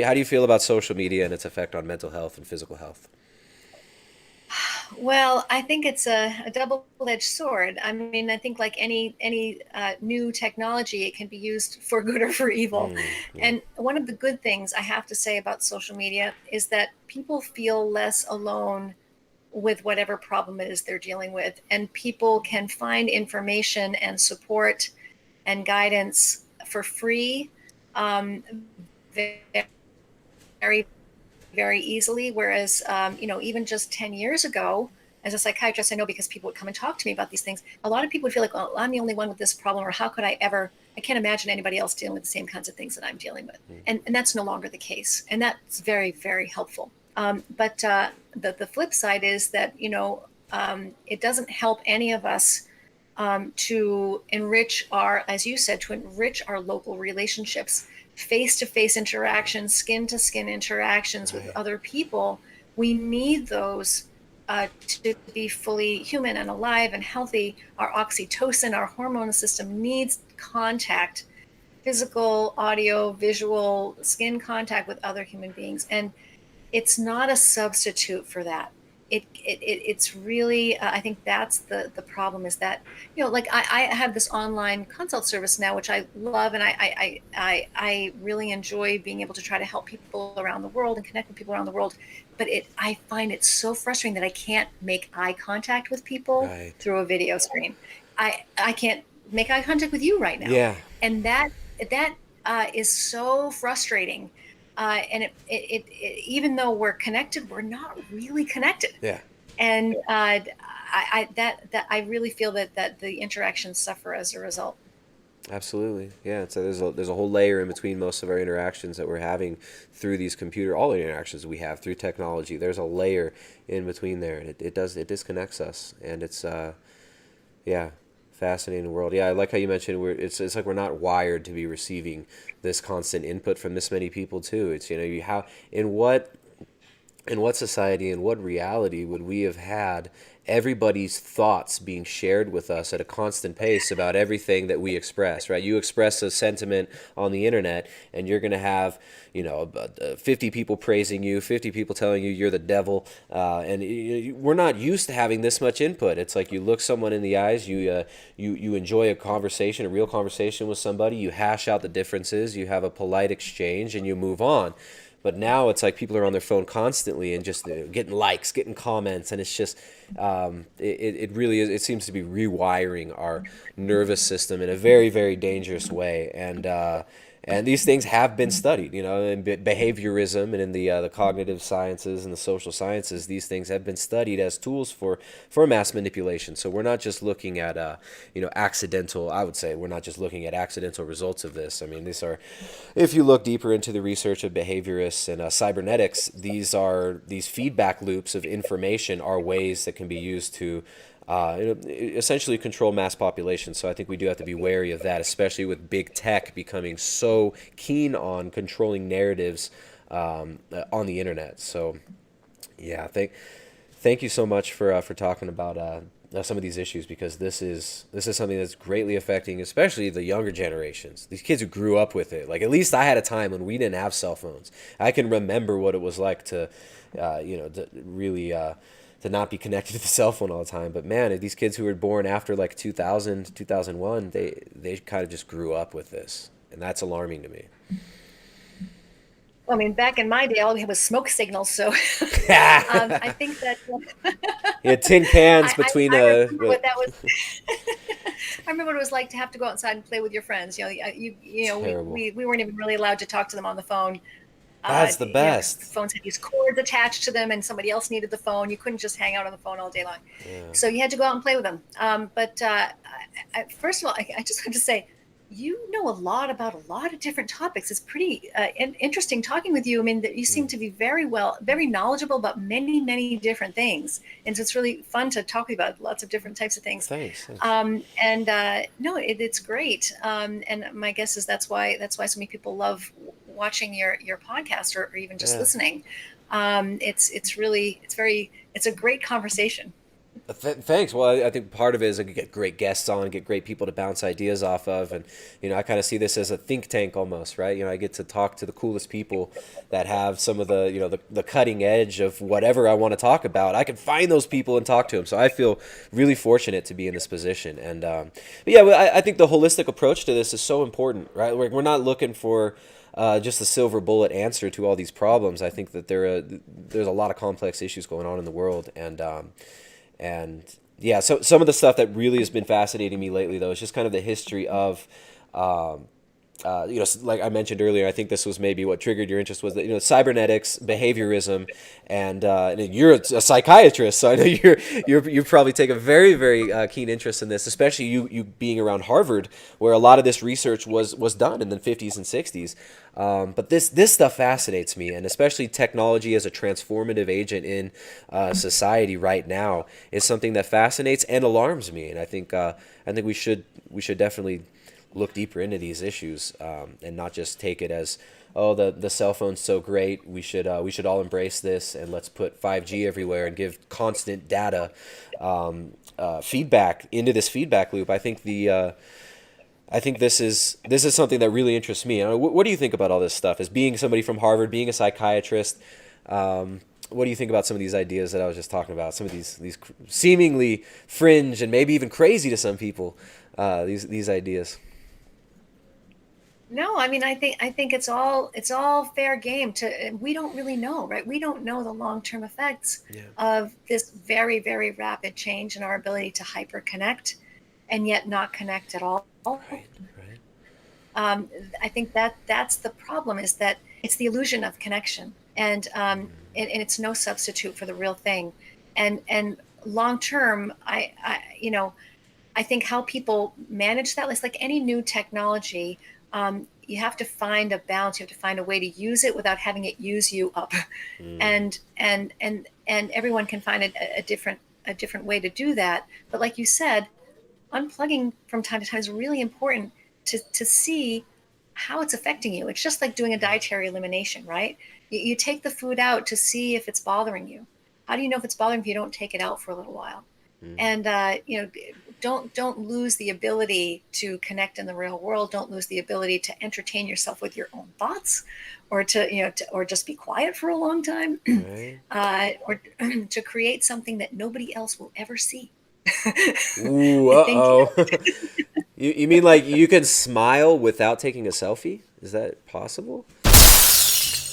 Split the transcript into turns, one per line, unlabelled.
How do you feel about social media and its effect on mental health and physical health?
Well, I think it's a double-edged sword. I mean, I think like any new technology, it can be used for good or for evil.
Yeah.
And one of the good things I have to say about social media is that people feel less alone with whatever problem it is they're dealing with, and people can find information and support and guidance for free, um, very very easily. Whereas, even just 10 years ago, as a psychiatrist, I know because people would come and talk to me about these things, a lot of people would feel like, well, I'm the only one with this problem, or how could I ever, I can't imagine anybody else dealing with the same kinds of things that I'm dealing with. And that's no longer the case. And that's very, very helpful. But the flip side is that, it doesn't help any of us to enrich our, as you said, to enrich our local relationships, face to face interactions, skin to skin interactions with
Right.
other people. We need those to be fully human and alive and healthy. Our oxytocin, our hormone system needs contact, physical, audio, visual, skin contact with other human beings. And it's not a substitute for that. It's really, I think that's the problem, is that, like I have this online consult service now, which I love. And I really enjoy being able to try to help people around the world and connect with people around the world. But I find it so frustrating that I can't make eye contact with people
Right.
through a video screen. I can't make eye contact with you right now.
Yeah.
And that is so frustrating. And even though we're connected, we're not really connected.
Yeah.
And I really feel that the interactions suffer as a result.
Absolutely. Yeah. So there's a whole layer in between most of our interactions that we're having through these all the interactions we have through technology. There's a layer in between there, and it disconnects us, and it's yeah, fascinating world. Yeah, I like how you mentioned it's like we're not wired to be receiving this constant input from this many people too. It's you how in what society, in what reality would we have had everybody's thoughts being shared with us at a constant pace about everything that we express, right? You express a sentiment on the internet, and you're going to have, 50 people praising you, 50 people telling you you're the devil, and we're not used to having this much input. It's like you look someone in the eyes, you enjoy a conversation, a real conversation with somebody, you hash out the differences, you have a polite exchange, and you move on. But now it's like people are on their phone constantly and just getting likes, getting comments, and it's just it really is. It seems to be rewiring our nervous system in a very very dangerous way, and these things have been studied, in behaviorism and in the cognitive sciences and the social sciences. These things have been studied as tools for mass manipulation. So we're not just looking at accidental. I would say we're not just looking at accidental results of this. I mean, these are, if you look deeper into the research of behaviorists and cybernetics, these feedback loops of information are ways that can be used to essentially control mass population. So I think we do have to be wary of that, especially with big tech becoming so keen on controlling narratives on the internet. So yeah, thank you so much for talking about some of these issues, because this is something that's greatly affecting, especially the younger generations. These kids who grew up with it. Like, at least I had a time when we didn't have cell phones. I can remember what it was like to, to really to not be connected to the cell phone all the time. But man, these kids who were born after like 2000, 2001, they kind of just grew up with this, and that's alarming to me.
Well, I mean, back in my day, all we had was smoke signals. So I think that
Yeah, tin cans between
I remember what that was. I remember what it was like to have to go outside and play with your friends.
terrible.
We weren't even really allowed to talk to them on the phone.
That's the
Because
best.
phones had these cords attached to them, and somebody else needed the phone. You couldn't just hang out on the phone all day long,
Yeah.
so you had to go out and play with them. But first of all, I just have to say, you know a lot about a lot of different topics. It's pretty interesting talking with you. I mean, that you seem
Mm.
to be very knowledgeable about many different things, and so it's really fun to talk about lots of different types of things.
Thanks.
And No, it's great. And my guess is that's why so many people love watching your podcast, or even just
Yeah.
listening. It's a great conversation.
Thanks. Well, I think part of it is I could get great guests on, get great people to bounce ideas off of, and I kind of see this as a think tank almost, right? I get to talk to the coolest people that have some of the the cutting edge of whatever I want to talk about. I can find those people and talk to them. So I feel really fortunate to be in this position, and but yeah, I think the holistic approach to this is so important, right? We're not looking for just a silver bullet answer to all these problems. I think that there's a lot of complex issues going on in the world, and yeah, so some of the stuff that really has been fascinating me lately, though, is just kind of the history of, um, like I mentioned earlier, I think this was maybe what triggered your interest was that cybernetics, behaviorism, and you're a psychiatrist, so I know you probably take a very very keen interest in this, especially you being around Harvard, where a lot of this research was done in the 50s and 60s. But this stuff fascinates me, and especially technology as a transformative agent in society right now is something that fascinates and alarms me, and I think we should definitely look deeper into these issues, and not just take it as, oh, the cell phone's so great, we should all embrace this, and let's put 5G everywhere and give constant data feedback into this feedback loop. I think this is something that really interests me. What do you think about all this stuff? As being somebody from Harvard, being a psychiatrist, what do you think about some of these ideas that I was just talking about? Some of these seemingly fringe and maybe even crazy to some people, these ideas.
No, I mean, I think it's all fair game to, we don't really know, right? We don't know the long-term effects
Yeah.
of this very, very rapid change in our ability to hyperconnect and yet not connect at all.
Right. Right.
Um, I think that's the problem, is that it's the illusion of connection, and it's no substitute for the real thing. And long term, I think how people manage that is like any new technology. You have to find a balance. You have to find a way to use it without having it use you up,
Mm.
and everyone can find a different way to do that. But like you said, unplugging from time to time is really important to see how it's affecting you. It's just like doing a dietary elimination, right? You take the food out to see if it's bothering you. How do you know if it's bothering you if you don't take it out for a little while?
Mm.
And don't lose the ability to connect in the real world. Don't lose the ability to entertain yourself with your own thoughts, or or just be quiet for a long time,
Right.
or to create something that nobody else will ever see.
Ooh,
I think
uh-oh. You mean like you can smile without taking a selfie? Is that possible?